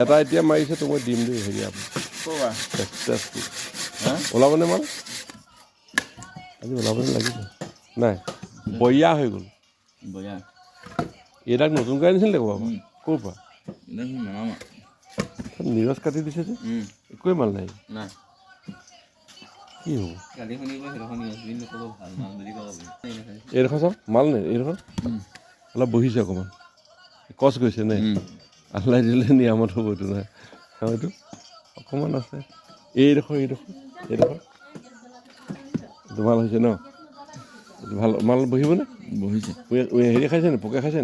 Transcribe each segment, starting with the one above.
এটা এতিয়া মাৰিছে তো মই দিম দেই হেৰি ওলাবনে মাল আজি ওলাবনে লাগিব নাই বইয়া হৈ গ'ল এইডাক নতুনকৈ আনিছিল দেখোন বাবা ক'ৰ পৰা নিৰজ কাটি দিছে যে একোৱে মাল নাই কি হ'ব এইডোখৰ চাওক মাল নাই এইডোখৰ অলপ বহিছে অকণমান কচ গৈছে নে আল্লাই দিলে নিয়ামত হ'ব এইটো নাই হয়তো অকণমান আছে এইডোখৰ এইটো ভাল হৈছে ন ভাল মাল বহিবনে বহিছে হেৰি খাইছে নে পোকে খাইছে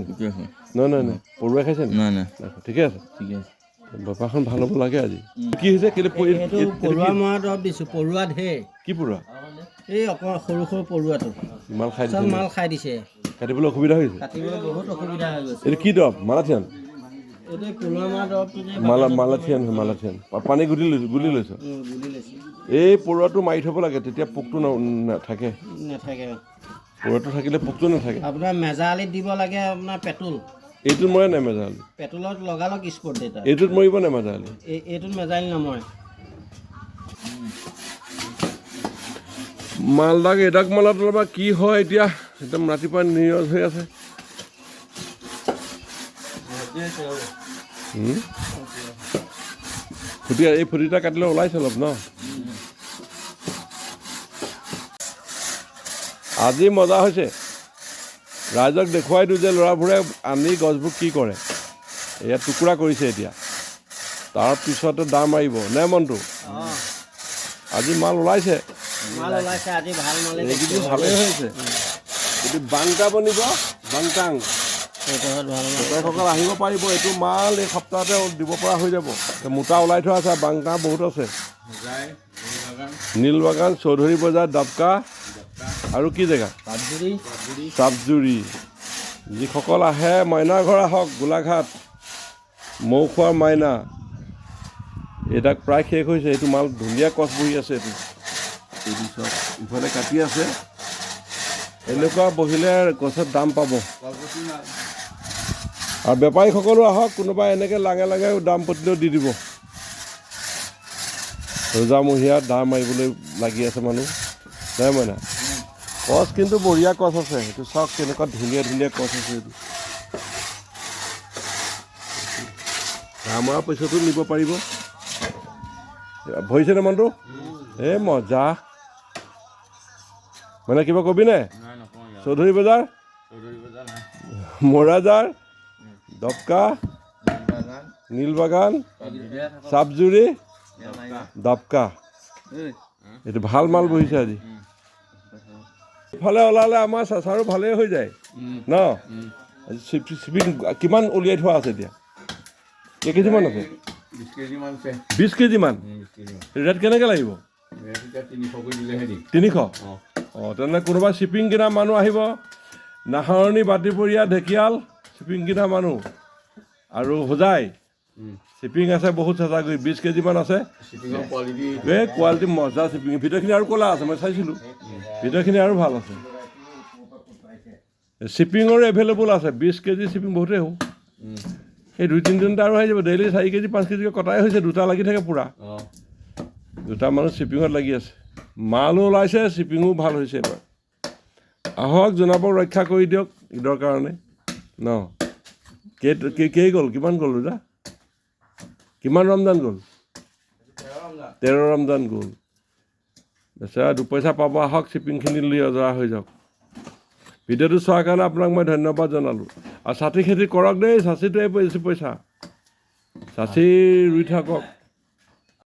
নে নহয় পৰুৱাই খাইছে নে ঠিকে আছে বেপাৰখন ভাল হ'ব লাগে আজি কি হৈছে কেলে পৰুৱা মৰা দৰৱ দিছোঁ পৰুৱা ঢেৰ কি পৰুৱা এই অকণমান সৰু সৰু পৰুৱাটো মাল খাই চব দিছে মাল খাই দিছে কাটিবলৈ অসুবিধা হৈছে কাটিবলৈ বহুত অসুবিধা হৈ গৈছে এইটো কি দৰৱ মালাথিয়ান এইটো পৰুৱা মৰা দৰৱটো যে মালাথিয়ান পানী গুলি লৈছ গুলি লৈছোঁ এই পৰুৱাটো মাৰি থ'ব লাগে তেতিয়া পোকটো নাথাকে পৰুৱাটো থাকিলে পোকটো নাথাকে আপোনাৰ মেজালিত দিব লাগে আপোনাৰ পেটুল এইটোত মৰে নাই মেজালি পেটুলত লগালগ স্পট ডেটা এইটোত মৰিব নাই মেজালি এইটোত মেজালি নমৰে মালদাক এডাক মালত অলপ কি হয় এতিয়া একদম ৰাতিপুৱা নিৰজ হৈ আছে এই ফুটিটা কাটিলে ওলাইছে অলপ ন আজি মজা হৈছে ৰাইজক দেখুৱাই দিওঁ যে ল'ৰাবোৰে আনি গছবোৰ কি কৰে এয়া টুকুৰা কৰিছে এতিয়া তাৰপিছতে দাম মাৰিব নে মনটো আজি মাল ওলাইছে এইকেইদিন ভালেই হৈছে যদি বাংটা বনিব বাংটাং সকল আহিব পাৰিব এইটো মাল এই সপ্তাহতে দিব পৰা হৈ যাব মোটা ওলাই থোৱা আছে বাংটা বহুত আছে নীলবাগান চৌধুৰী বজাৰ ডাবকা আৰু কি জেগা চাপজুৰি যিসকল আহে মইনা ঘৰ আহক গোলাঘাট মৌ খোৱাৰ মাইনা এইটাক প্ৰায় শেষ হৈছে এইটো মাল ধুনীয়া কচ বহি আছে এইটো চব ইফালে কাটি আছে এনেকুৱা বহিলে গছত দাম পাব আৰু বেপাৰীসকলো আহক কোনোবা এনেকৈ লাঙে লাঙে দাম প্ৰতিলেও দি দিব ৰজামহীয়া দাম মাৰিবলৈ লাগি আছে মানুহ নাই মইনা কচ কিন্তু বঢ়িয়া কচ আছে সেইটো চাওক কেনেকুৱা ধুনীয়া ধুনীয়া কচ আছে এইটো আমাৰ পইচাটো নিব পাৰিব ভৰিছেনে মনটো এই মজা মানে কিবা কবি নে চৌধুৰী বজাৰ মৰাজাৰ দবকা নীলবাগান চাপজুৰি ডাবকা এইটো ভাল মাল বহিছে আজি ইফালে ওলালে আমাৰ চাচাৰো ভালেই হৈ যায় ন চিপিং কিমান উলিয়াই থোৱা আছে এতিয়া কেইকেজিমান আছে 20 কেজিমান ৰেট কেনেকৈ লাগিব 300 অঁ তেনেহ'লে কোনোবা শ্বিপিং কিনা মানুহ আহিব নাহৰণি বাতিপৰীয়া ঢেকিয়াল শ্বিপিং কিনা মানুহ আৰু হোজাই শ্বিপিং আছে বহুত চেঁচাগুৰি 20 কেজিমান আছে এই কোৱালিটি মজা শ্বিপিং ভিতৰখিনি আৰু ক'লা আছে মই চাইছিলোঁ ভিতৰখিনি আৰু ভাল আছে শ্বিপিঙৰো এভেইলেবল আছে 20 কেজি শ্বিপিং বহুতেই হ'ব সেই 2-3 দিনতে আৰু আহি যাব ডেইলি 4 কেজি 5 কেজিকৈ কটাই হৈছে দুটা লাগি থাকে পূৰা দুটা মানুহ শ্বিপিঙত লাগি আছে মালো ওলাইছে শ্বিপিঙো ভাল হৈছে এবাৰ আহক জনাবক ৰক্ষা কৰি দিয়ক ঈদৰ কাৰণে ন কেই গ'ল কিমান গ'ল দাদা কিমান ৰমজান গ'ল 13 ৰমজান গ'ল বেচেৰা দুপইচা পাব আহক শ্বিপিংখিনি লৈ অজৰা হৈ যাওক ভিডিঅ'টো চোৱাৰ কাৰণে আপোনাক মই ধন্যবাদ জনালোঁ আৰু ছাতি খেতি কৰক দেই ছাচিটোৱে বেছি পইচা ছাচি ৰুই থাকক